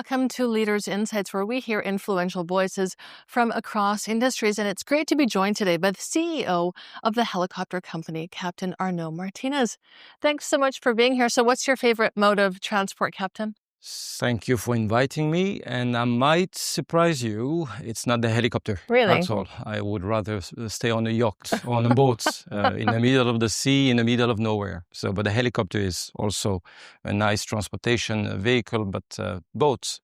welcome to Leaders Insights, where we hear influential voices from across industries. And it's great to be joined today by the CEO of the helicopter company, Captain Arnaud Martinez. Thanks so much for being here. So what's your favorite mode of transport, Captain? Thank you for inviting me, and I might surprise you. It's not the helicopter. Really? That's all. I would rather stay on a yacht, on a boat, in the middle of the sea, in the middle of nowhere. But the helicopter is also a nice transportation vehicle, but boats.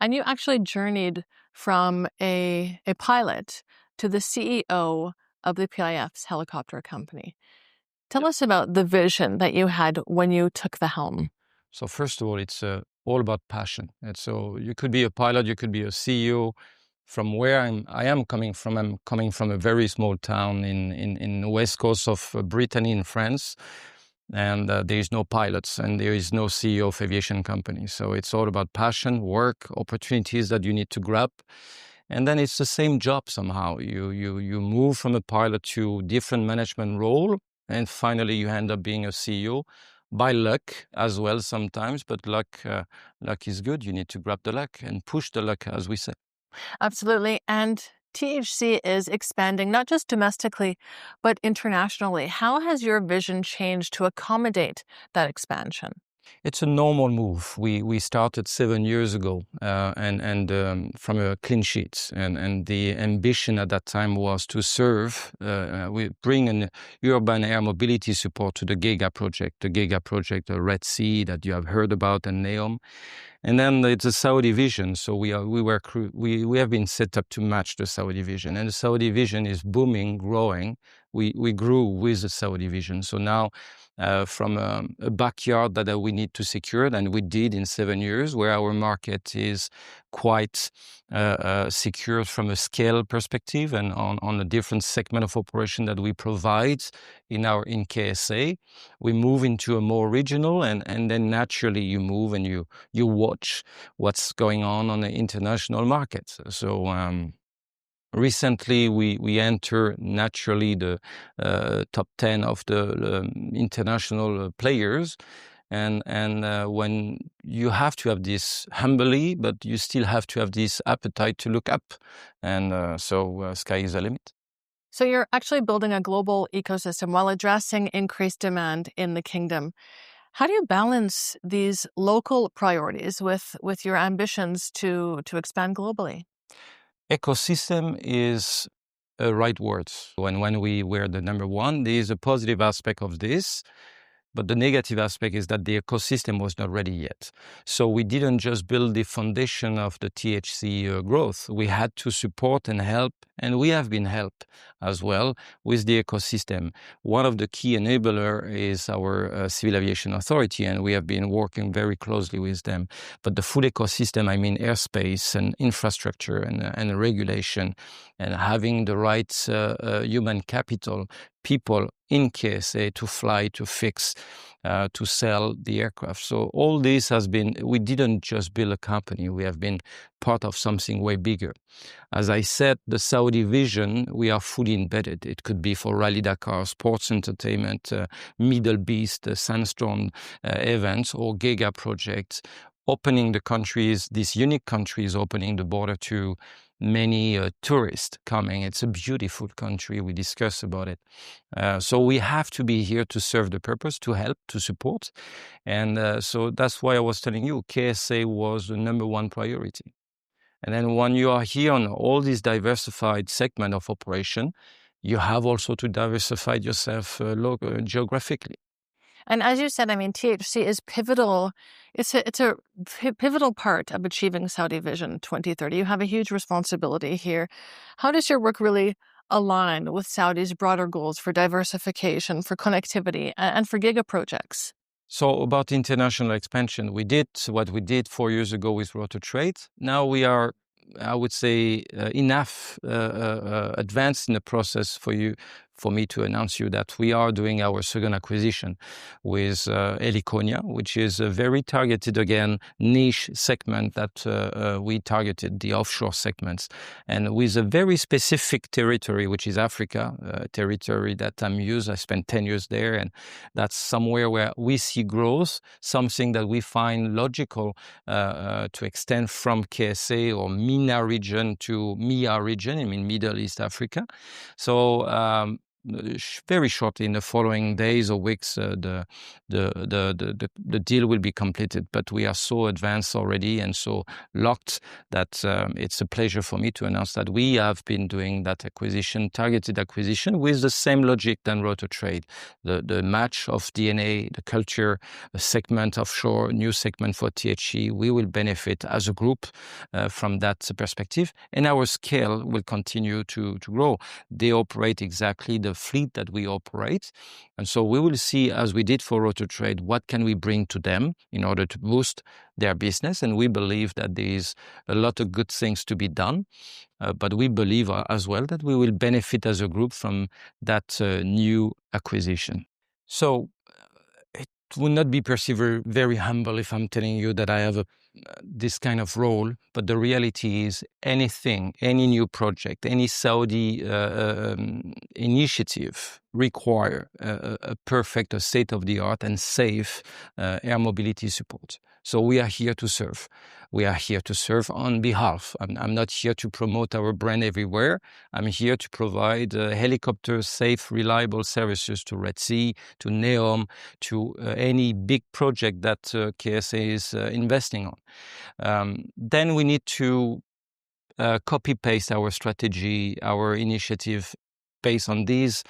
And you actually journeyed from a pilot to the CEO of the PIF's helicopter company. Tell us about the vision that you had when you took the helm. So first of all, it's all about passion. And so you could be a pilot, you could be a CEO. From where I am coming from, I'm coming from a very small town in the west coast of Brittany in France. And there is no pilots and there is no CEO of aviation company. So it's all about passion, work, opportunities that you need to grab. And then it's the same job somehow. You move from a pilot to different management role, and finally you end up being a CEO. By luck as well sometimes, but luck is good. You need to grab the luck and push the luck, as we say. Absolutely. And THC is expanding not just domestically, but internationally. How has your vision changed to accommodate that expansion? It's a normal move. We started 7 years ago and from a clean sheet. And the ambition at that time was to serve, we bring an urban air mobility support to the Giga project, the Red Sea that you have heard about, and NEOM. And then it's a Saudi vision. So we have been set up to match the Saudi vision. And the Saudi vision is booming, growing. We grew with the Saudi vision. So now from a backyard that we need to secure, and we did in 7 years, where our market is quite secured from a scale perspective and on a different segment of operation that we provide in KSA. We move into a more regional, and then naturally you move and you watch what's going on the international market. So recently, we enter naturally the top 10 of the international players, and when you have to have this humbly, but you still have to have this appetite to look up, and so sky is the limit. So you're actually building a global ecosystem while addressing increased demand in the kingdom. How do you balance these local priorities with your ambitions to expand globally? Ecosystem is a right word. When we were the number one, there is a positive aspect of this, but the negative aspect is that the ecosystem was not ready yet. So we didn't just build the foundation of the THC growth. We had to support and help, and we have been helped as well with the ecosystem. One of the key enablers is our Civil Aviation Authority, and we have been working very closely with them. But the full ecosystem, I mean airspace and infrastructure and regulation, and having the right human capital, people in KSA to fly, to fix, to sell the aircraft. So all this has been, we didn't just build a company, we have been part of something way bigger. As I said, the Saudi vision, we are fully embedded. It could be for Rally Dakar, sports entertainment, Middle East, Sandstorm events, or Giga projects, opening the countries, these unique countries, opening the border to many tourists coming. It's a beautiful country. We discuss about it. So we have to be here to serve the purpose, to help, to support. And so that's why I was telling you, KSA was the number one priority. And then when you are here on all these diversified segment of operation, you have also to diversify yourself geographically. And as you said, I mean, THC is pivotal. It's a pivotal part of achieving Saudi Vision 2030. You have a huge responsibility here. How does your work really align with Saudi's broader goals for diversification, for connectivity, and for giga projects? So about international expansion, we did what we did 4 years ago with Rotor Trade. Now we are, I would say, enough advanced in the process for me to announce you that we are doing our second acquisition with Heliconia, which is a very targeted, again, niche segment that we targeted, the offshore segments, and with a very specific territory, which is Africa, a territory that I'm used. I spent 10 years there, and that's somewhere where we see growth, something that we find logical to extend from KSA or MENA region to MIA region, I mean Middle East Africa. So very shortly in the following days or weeks, the deal will be completed. But we are so advanced already and so locked that it's a pleasure for me to announce that we have been doing that acquisition, targeted acquisition, with the same logic than Rotor Trade. The match of DNA, the culture, a segment offshore, new segment for THE. We will benefit as a group from that perspective, and our scale will continue to grow. They operate exactly the fleet that we operate, and so we will see, as we did for Rotor Trade, what can we bring to them in order to boost their business. And we believe that there is a lot of good things to be done, but we believe as well that we will benefit as a group from that new acquisition. So it would not be perceived very humble if I'm telling you that I have this kind of role, but the reality is anything, any new project, any Saudi initiative require a perfect, a state-of-the-art and safe air mobility support. So we are here to serve. We are here to serve on behalf. I'm not here to promote our brand everywhere. I'm here to provide helicopter safe, reliable services to Red Sea, to NEOM, to any big project that KSA is investing on. Then we need to copy-paste our strategy, our initiative based on these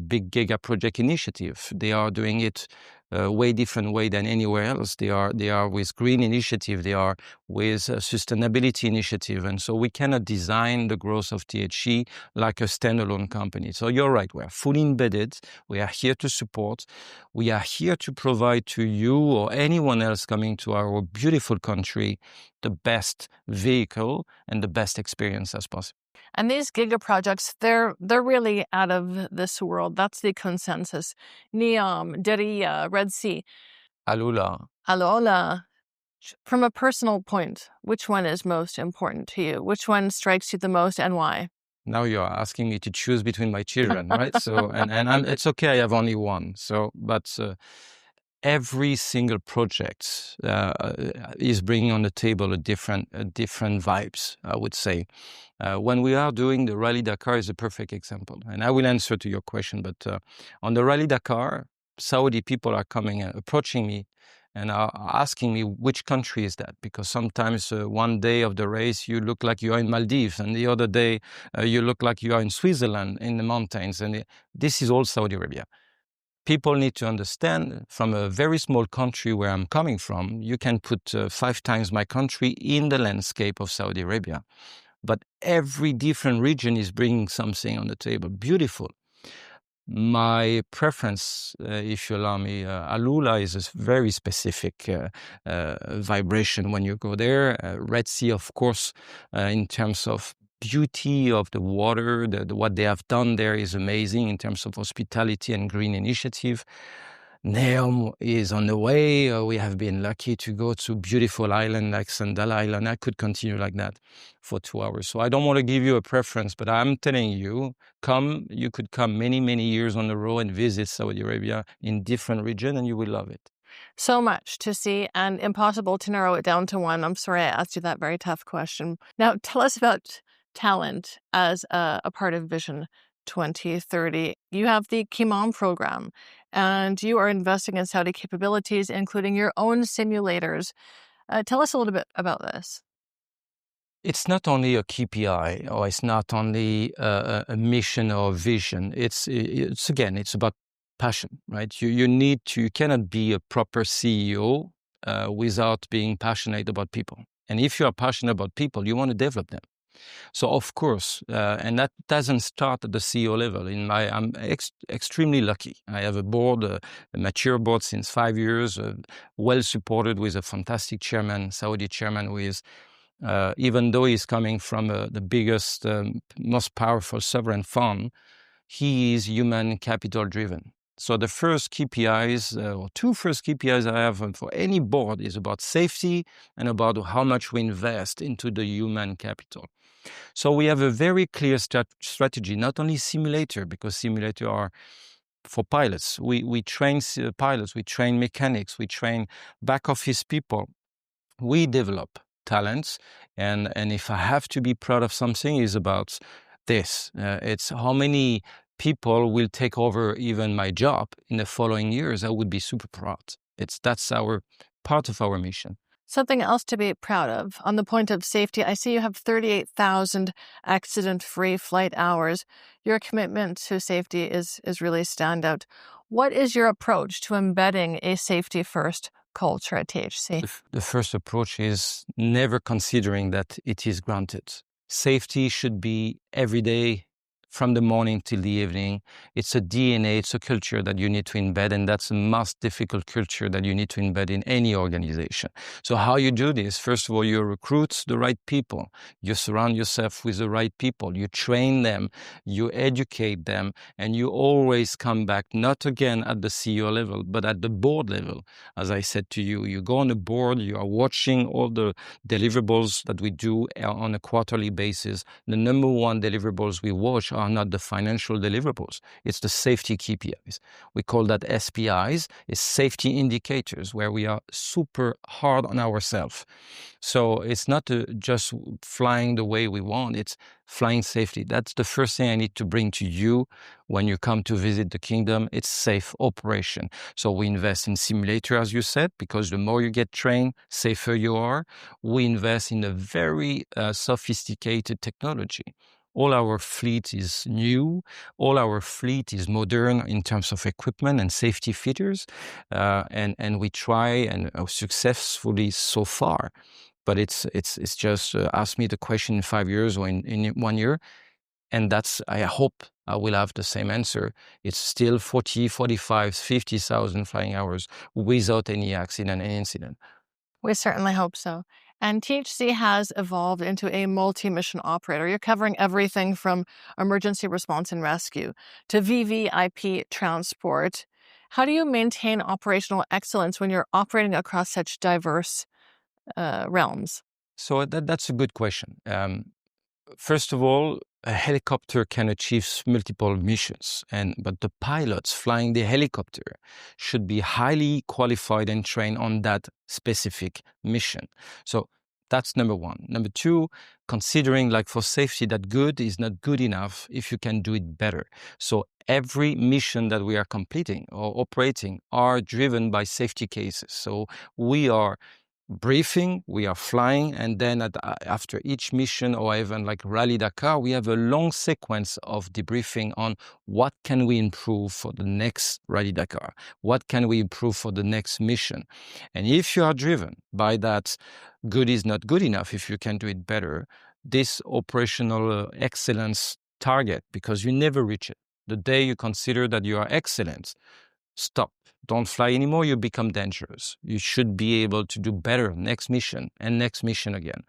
big giga project initiative. They are doing it way different way than anywhere else. They are with green initiative. They are with sustainability initiative. And so we cannot design the growth of THE like a standalone company. So you're right. We are fully embedded. We are here to support. We are here to provide to you or anyone else coming to our beautiful country the best vehicle and the best experience as possible. And these giga projects, they're really out of this world. That's the consensus. NEOM, Diriyah, Red Sea. Alula. From a personal point, which one is most important to you? Which one strikes you the most and why? Now you're asking me to choose between my children, right? So, and it's okay, I have only one. So, but every single project is bringing on the table a different vibes, I would say. When we are doing the Rally Dakar is a perfect example. And I will answer to your question, but on the Rally Dakar, Saudi people are coming, approaching me and are asking me which country is that? Because sometimes one day of the race, you look like you are in Maldives, and the other day you look like you are in Switzerland in the mountains. And this is all Saudi Arabia. People need to understand, from a very small country where I'm coming from, you can put 5 times my country in the landscape of Saudi Arabia. But every different region is bringing something on the table. Beautiful. My preference, if you allow me, Alula is a very specific vibration when you go there. Red Sea, of course, in terms of beauty of the water, what they have done there is amazing in terms of hospitality and green initiative. NEOM is on the way. We have been lucky to go to beautiful island like Sandal Island. I could continue like that for 2 hours. So I don't want to give you a preference, but I'm telling you, you could come many, many years on the road and visit Saudi Arabia in different regions, and you will love it. So much to see and impossible to narrow it down to one. I'm sorry I asked you that very tough question. Now, tell us about talent as a part of Vision 2030. You have the Kimam program, and you are investing in Saudi capabilities, including your own simulators. Tell us a little bit about this. It's not only a KPI, or it's not only a mission or vision. It's about passion, right? You cannot be a proper CEO without being passionate about people. And if you are passionate about people, you want to develop them. So of course, and that doesn't start at the CEO level. I'm extremely lucky. I have a board, a mature board since 5 years, well supported with a fantastic chairman, Saudi chairman, who is, even though he's coming from the biggest, most powerful sovereign fund, he is human capital driven. So the first KPIs, or two first KPIs I have for any board is about safety and about how much we invest into the human capital. So we have a very clear strategy, not only simulator, because simulator are for pilots. We train pilots, we train mechanics, we train back office people. We develop talents, and if I have to be proud of something, is about this. It's how many people will take over even my job in the following years. I would be super proud. That's our part of our mission. Something else to be proud of. On the point of safety, I see you have 38,000 accident-free flight hours. Your commitment to safety is really standout. What is your approach to embedding a safety-first culture at THC? The first approach is never considering that it is granted. Safety should be every day, from the morning till the evening. It's a DNA, it's a culture that you need to embed, and that's the most difficult culture that you need to embed in any organization. So how you do this? First of all, you recruit the right people. You surround yourself with the right people. You train them, you educate them, and you always come back, not again at the CEO level, but at the board level. As I said to you, you go on the board, you are watching all the deliverables that we do on a quarterly basis. The number one deliverables we watch are not the financial deliverables. It's the safety KPIs. We call that SPIs, is safety indicators, where we are super hard on ourselves. So it's not just flying the way we want, it's flying safely. That's the first thing I need to bring to you when you come to visit the kingdom. It's safe operation. So we invest in simulator, as you said, because the more you get trained, safer you are. We invest in a very sophisticated technology. All our fleet is new. All our fleet is modern in terms of equipment and safety features. And we try, and successfully so far. But it's just ask me the question in 5 years or in 1 year. And I hope I will have the same answer. It's still 40, 45, 50,000 flying hours without any accident, any incident. We certainly hope so. And THC has evolved into a multi-mission operator. You're covering everything from emergency response and rescue to VVIP transport. How do you maintain operational excellence when you're operating across such diverse realms? So that's a good question. First of all, a helicopter can achieve multiple missions, but the pilots flying the helicopter should be highly qualified and trained on that specific mission. So that's number one. Number two, considering, like, for safety, that good is not good enough if you can do it better. So every mission that we are completing or operating are driven by safety cases. So we are briefing, we are flying, and then after each mission, or even like Rally Dakar, we have a long sequence of debriefing on what can we improve for the next Rally Dakar, what can we improve for the next mission. And if you are driven by that, good is not good enough if you can do it better, this operational excellence target, because you never reach it. The day you consider that you are excellent, stop. Don't fly anymore, you become dangerous. You should be able to do better next mission and next mission again.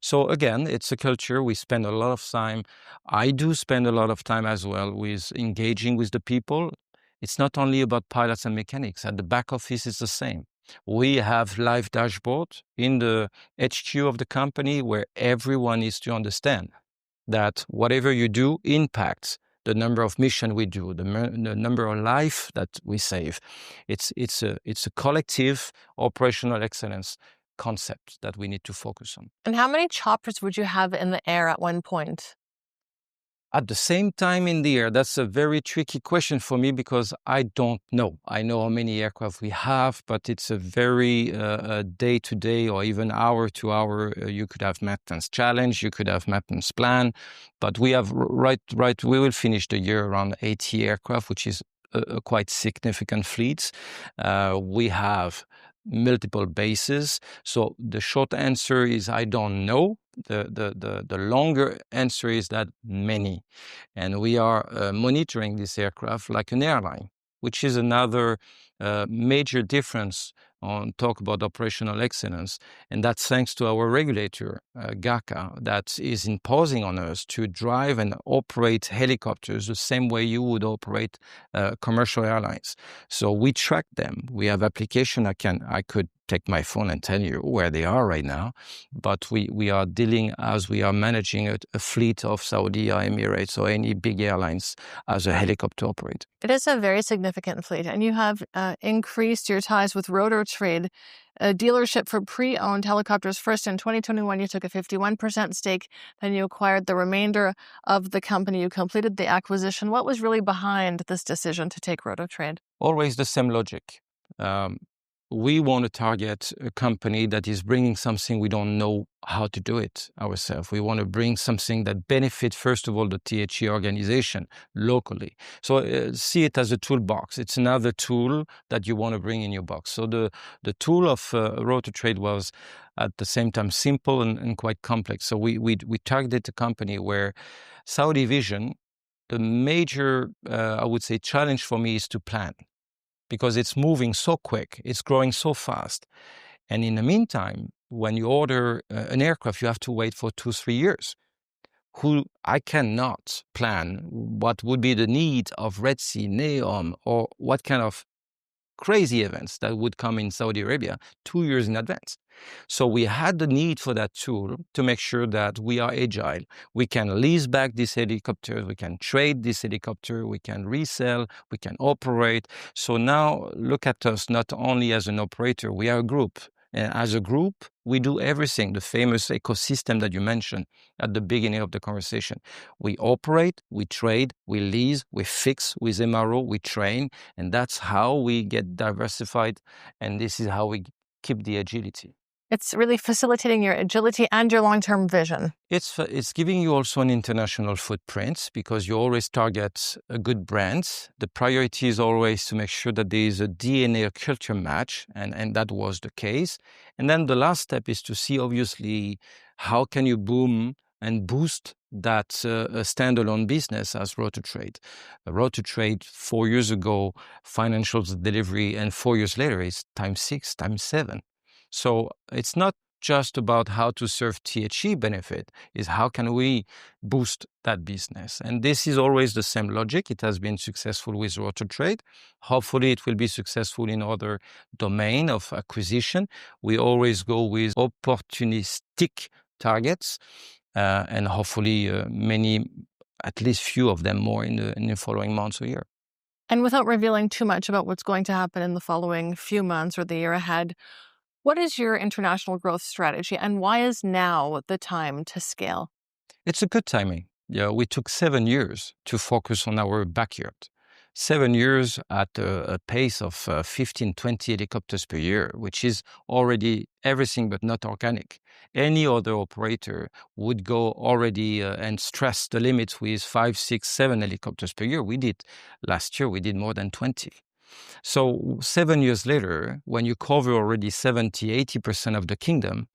So again, it's a culture. We spend a lot of time. I do spend a lot of time as well with engaging with the people. It's not only about pilots and mechanics. At the back office, it's the same. We have live dashboard in the HQ of the company where everyone needs to understand that whatever you do impacts the number of missions we do, the number of life that we save. It's a collective operational excellence concept that we need to focus on. And how many choppers would you have in the air at one point? At the same time in the air, that's a very tricky question for me because I don't know. I know how many aircraft we have, but it's a very day-to-day or even hour-to-hour. You could have maintenance challenge, you could have maintenance plan, but we have we will finish the year around 80 aircraft, which is a quite significant fleet. We have multiple bases. So the short answer is I don't know. The longer answer is that many. And we are monitoring this aircraft like an airline, which is another major difference talk about operational excellence. And that's thanks to our regulator, GACA, that is imposing on us to drive and operate helicopters the same way you would operate commercial airlines. So we track them. We have application. I could take my phone and tell you where they are right now, but we are dealing as we are managing a fleet of Saudi or Emirates or any big airlines as a helicopter operator. It is a very significant fleet, and you have increased your ties with Rotor Trade, a dealership for pre-owned helicopters. First, in 2021, you took a 51% stake, then you acquired the remainder of the company. You completed the acquisition. What was really behind this decision to take Rotor Trade? Always the same logic. We want to target a company that is bringing something we don't know how to do it ourselves. We want to bring something that benefits, first of all, the THE organization locally. So see it as a toolbox. It's another tool that you want to bring in your box. So the tool of Rotor Trade was at the same time simple and quite complex. So we targeted a company where Saudi Vision, the major, I would say, challenge for me is to plan, because it's moving so quick, it's growing so fast. And in the meantime, when you order an aircraft, you have to wait for 2-3 years. I cannot plan what would be the need of Red Sea, NEOM, or what kind of crazy events that would come in Saudi Arabia 2 years in advance. So we had the need for that tool to make sure that we are agile. We can lease back these helicopters, we can trade this helicopter, we can resell, we can operate. So now look at us not only as an operator, we are a group. And as a group, we do everything, the famous ecosystem that you mentioned at the beginning of the conversation. We operate, we trade, we lease, we fix with MRO, we train, and that's how we get diversified, and this is how we keep the agility. It's really facilitating your agility and your long-term vision. It's giving you also an international footprint, because you always target a good brand. The priority is always to make sure that there is a DNA or culture match, and that was the case. And then the last step is to see, obviously, how can you boom and boost that standalone business as Rotor Trade. Rotor Trade 4 years ago, financials delivery, and 4 years later is times 6, times 7. So it's not just about how to serve THE benefit, is how can we boost that business. And this is always the same logic. It has been successful with Rotor Trade. Hopefully it will be successful in other domain of acquisition. We always go with opportunistic targets, and hopefully many, at least few of them more in the following months or year. And without revealing too much about what's going to happen in the following few months or the year ahead, what is your international growth strategy, and why is now the time to scale? It's a good timing. Yeah, we took 7 years to focus on our backyard. 7 years at a pace of 15, 20 helicopters per year, which is already everything but not organic. Any other operator would go already and stress the limits with 5, 6, 7 helicopters per year. Last year, we did more than 20. So 7 years later, when you cover already 70, 80% of the kingdom,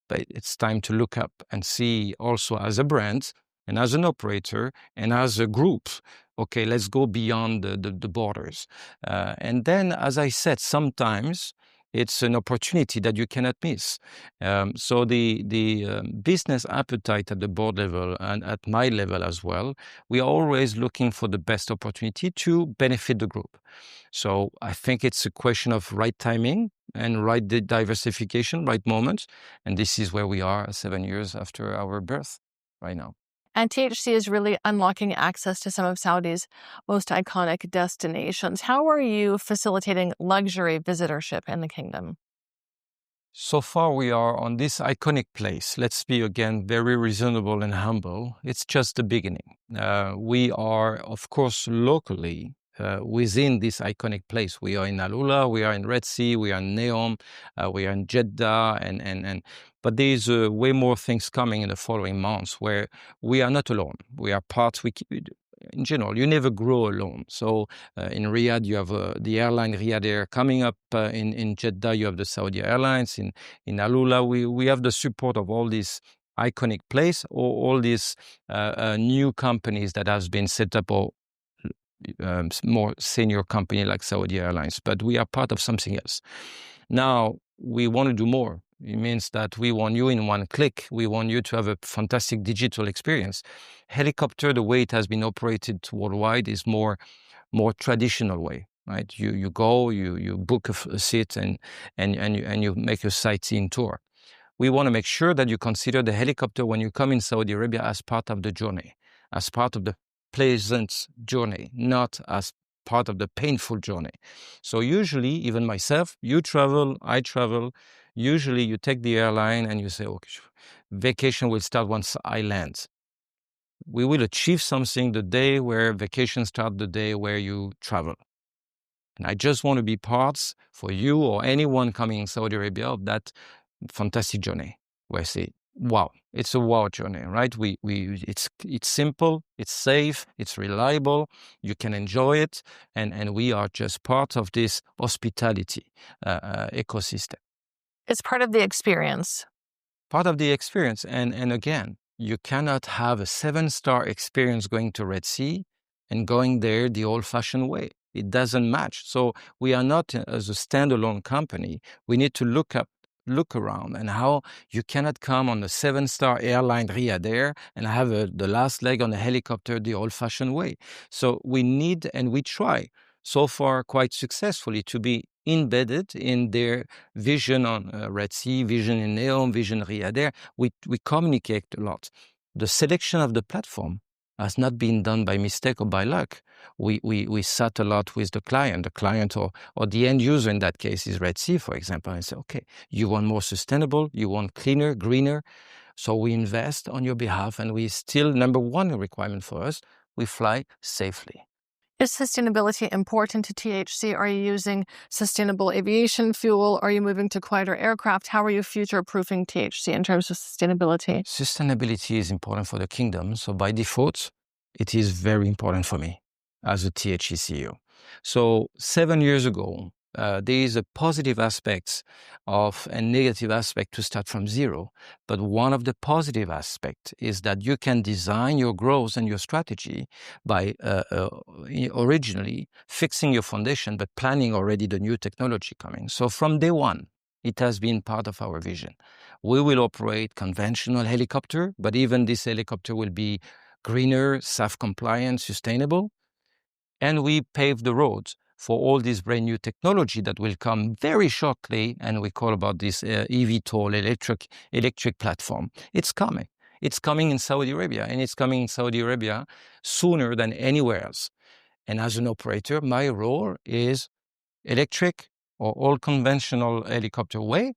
but it's time to look up and see also as a brand and as an operator and as a group, okay, let's go beyond the borders. And then, as I said, sometimes it's an opportunity that you cannot miss. So the business appetite at the board level and at my level as well, we are always looking for the best opportunity to benefit the group. So I think it's a question of right timing and right diversification, right moments. And this is where we are 7 years after our birth right now. And THC is really unlocking access to some of Saudi's most iconic destinations. How are you facilitating luxury visitorship in the kingdom? So far, we are on this iconic place. Let's be, again, very reasonable and humble. It's just the beginning. We are, of course, locally within this iconic place. We are in Alula, we are in Red Sea, we are in Neom, we are in Jeddah, but there's way more things coming in the following months where we are not alone. We are in general, you never grow alone. So in Riyadh, you have the airline Riyadh coming up. In Jeddah, you have the Saudi Airlines. In Alula, we have the support of all these iconic place or all these new companies that has been set up, or more senior company like Saudi Airlines. But we are part of something else. Now, we want to do more. It means that we want you in one click. We want you to have a fantastic digital experience. Helicopter, the way it has been operated worldwide, is more traditional way, right? You go, you book a seat, and you make a sightseeing tour. We want to make sure that you consider the helicopter when you come in Saudi Arabia as part of the journey, as part of the pleasant journey, not as part of the painful journey. So usually, even myself, you travel, I travel. Usually you take the airline and you say, okay, vacation will start once I land. We will achieve something the day where vacation starts, the day where you travel. And I just want to be parts for you or anyone coming in Saudi Arabia of that fantastic journey where I say, wow, it's a wow journey, right? It's simple, it's safe, it's reliable, you can enjoy it, and we are just part of this hospitality ecosystem. It's part of the experience. Part of the experience. And again, you cannot have a 7-star experience going to Red Sea and going there the old-fashioned way. It doesn't match. So we are not as a standalone company. We need to look around and how you cannot come on a 7-star airline Riyadh and have the last leg on a helicopter the old-fashioned way. So we need, and we try so far quite successfully, to be embedded in their vision on Red Sea, vision in Neom, vision Riyadh. We communicate a lot. The selection of the platform has not been done by mistake or by luck. We sat a lot with the client or the end user, in that case is Red Sea, for example, and say, okay, you want more sustainable, you want cleaner, greener. So we invest on your behalf, and we still, number one requirement for us, we fly safely. Is sustainability important to THC? Are you using sustainable aviation fuel? Are you moving to quieter aircraft? How are you future-proofing THC in terms of sustainability? Sustainability is important for the kingdom. So by default, it is very important for me as a THC CEO. So 7 years ago, there is a positive aspect and negative aspect to start from zero. But one of the positive aspects is that you can design your growth and your strategy by originally fixing your foundation, but planning already the new technology coming. So from day one, it has been part of our vision. We will operate conventional helicopter, but even this helicopter will be greener, SAF-compliant, sustainable. And we pave the roads for all this brand new technology that will come very shortly, and we call about this eVTOL, electric platform. It's coming. It's coming in Saudi Arabia, and it's coming in Saudi Arabia sooner than anywhere else. And as an operator, my role is electric or all conventional helicopter way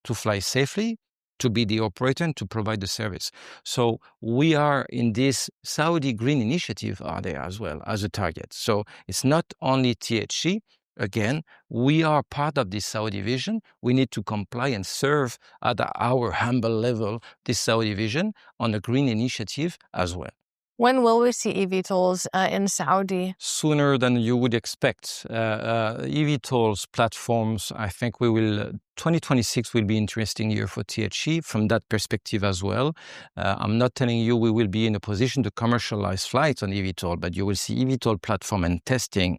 to fly safely, to be the operator, and to provide the service. So we are in this Saudi Green Initiative are there as well as a target. So it's not only THC. Again, we are part of this Saudi vision. We need to comply and serve at our humble level this Saudi vision on a green initiative as well. When will we see eVTOLs in Saudi? Sooner than you would expect. eVTOLs platforms, I think 2026 will be an interesting year for THC from that perspective as well. I'm not telling you we will be in a position to commercialize flights on eVTOL, but you will see eVTOL platform and testing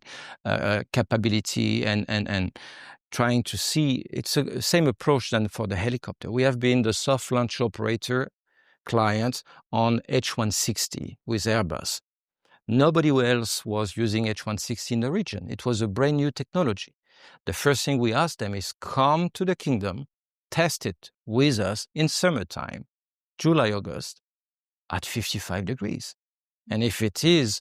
capability and trying to see. It's the same approach than for the helicopter. We have been the soft launch operator clients on H160 with Airbus. Nobody else was using H160 in the region. It was a brand new technology. The first thing we asked them is come to the kingdom, test it with us in summertime, July, August, at 55 degrees. And if it is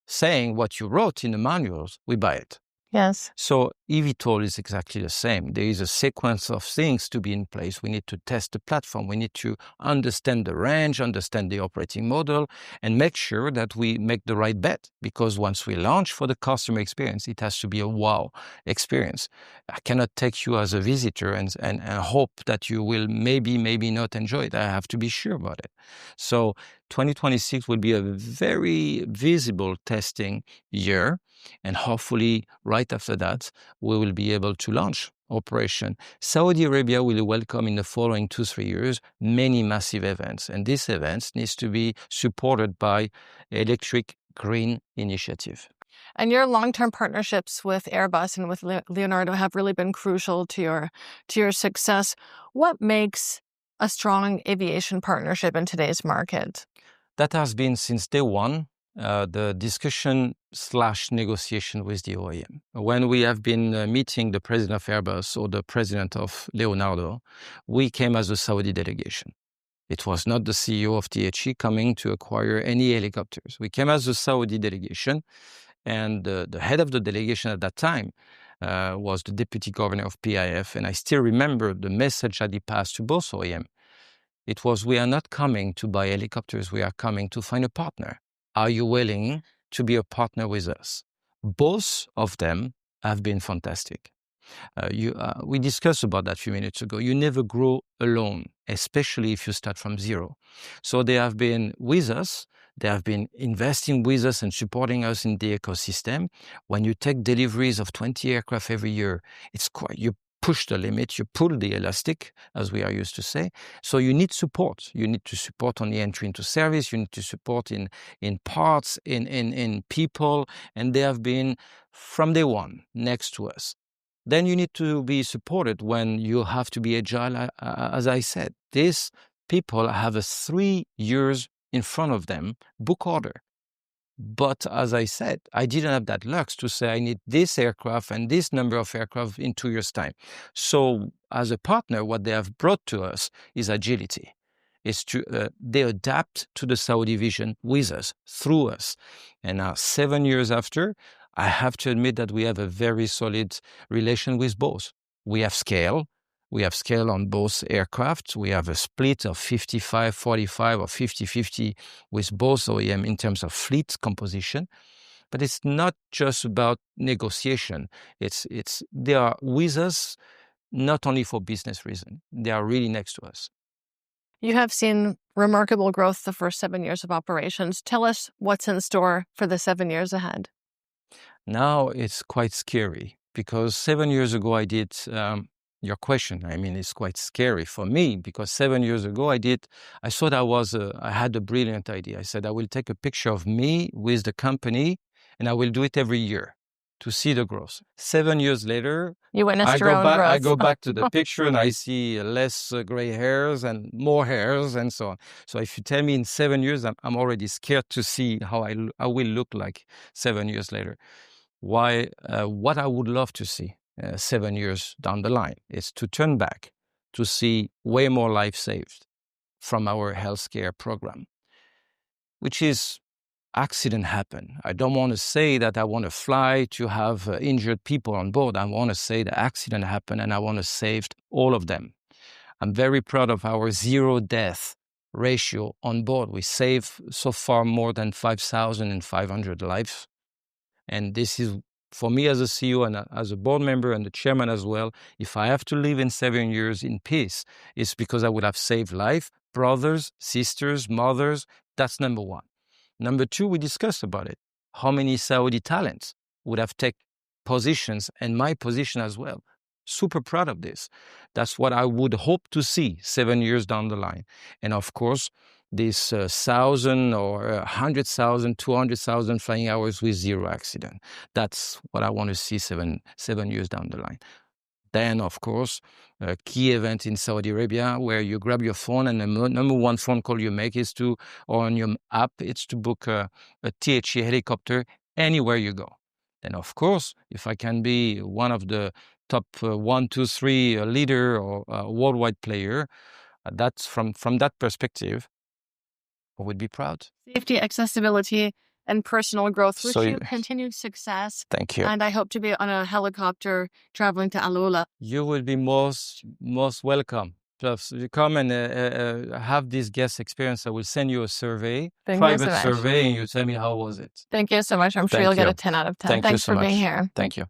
saying what you wrote in the manuals, we buy it. Yes. So eVTOL is exactly the same. There is a sequence of things to be in place. We need to test the platform. We need to understand the range, understand the operating model, and make sure that we make the right bet. Because once we launch for the customer experience, it has to be a wow experience. I cannot take you as a visitor and hope that you will maybe not enjoy it. I have to be sure about it. So 2026 will be a very visible testing year. And hopefully, right after that, we will be able to launch operation. Saudi Arabia will welcome in the following 2-3 years many massive events. And these events needs to be supported by electric green initiative. And your long-term partnerships with Airbus and with Leonardo have really been crucial to your success. What makes a strong aviation partnership in today's market? That has been since day one, the discussion/negotiation with the OEM. When we have been meeting the president of Airbus or the president of Leonardo, we came as a Saudi delegation. It was not the CEO of THE coming to acquire any helicopters. We came as a Saudi delegation, and the head of the delegation at that time was the deputy governor of PIF, and I still remember the message that he passed to both OEM. It was, we are not coming to buy helicopters, we are coming to find a partner. Are you willing to be a partner with us? Both of them have been fantastic. We discussed about that a few minutes ago. You never grow alone, especially if you start from zero. So they have been with us, they have been investing with us and supporting us in the ecosystem. When you take deliveries of 20 aircraft every year, it's quite, you push the limit, you pull the elastic, as we are used to say. So you need support. You need to support on the entry into service, you need to support in parts, in people, and they have been from day one next to us. Then you need to be supported when you have to be agile, as I said. These people have 3 years in front of them, book order. But as I said, I didn't have that lux to say I need this aircraft and this number of aircraft in 2 years' time. So as a partner, what they have brought to us is agility. It's to, they adapt to the Saudi vision with us, through us. And now 7 years after, I have to admit that we have a very solid relation with both. We have scale. We have scale on both aircraft. We have a split of 55-45 or 50-50 with both OEM in terms of fleet composition. But it's not just about negotiation. They are with us not only for business reason. They are really next to us. You have seen remarkable growth the first 7 years of operations. Tell us what's in store for the 7 years ahead. Now it's quite scary because 7 years ago I did your question. I mean, it's quite scary for me because 7 years ago I thought I had a brilliant idea. I said I will take a picture of me with the company and I will do it every year to see the growth. 7 years later, you witnessed your own growth. I go back to the picture and I see less gray hairs and more hairs and so on. So if you tell me in 7 years, I'm already scared to see how I will look like 7 years later. What I would love to see 7 years down the line is to turn back to see way more lives saved from our healthcare program, which is accident happen. I don't want to say that I want to fly to have injured people on board. I want to say the accident happened and I want to save all of them. I'm very proud of our 0 death ratio on board. We save so far more than 5,500 lives. And this is, for me as a CEO and as a board member and the chairman as well, if I have to live in 7 years in peace, it's because I would have saved life, brothers, sisters, mothers. That's number one. Number two, we discussed about it. How many Saudi talents would have taken positions and my position as well. Super proud of this. That's what I would hope to see 7 years down the line. And of course, this 1,000 or 100,000, 200,000 flying hours with 0 accident. That's what I want to see seven years down the line. Then, of course, a key event in Saudi Arabia where you grab your phone and the number one phone call you make is or on your app, it's to book a THE helicopter anywhere you go. Then, of course, if I can be one of the top 1, 2, 3 leader or worldwide player, that's from that perspective, I would be proud. Safety, accessibility, and personal growth. Wish you continued success. Thank you. And I hope to be on a helicopter traveling to Alula. You will be most welcome. Just come and have this guest experience. I will send you a survey, private survey, and you tell me how was it. Thank you so much. I'm sure you'll get a 10 out of 10. Thanks for being here. Thank you.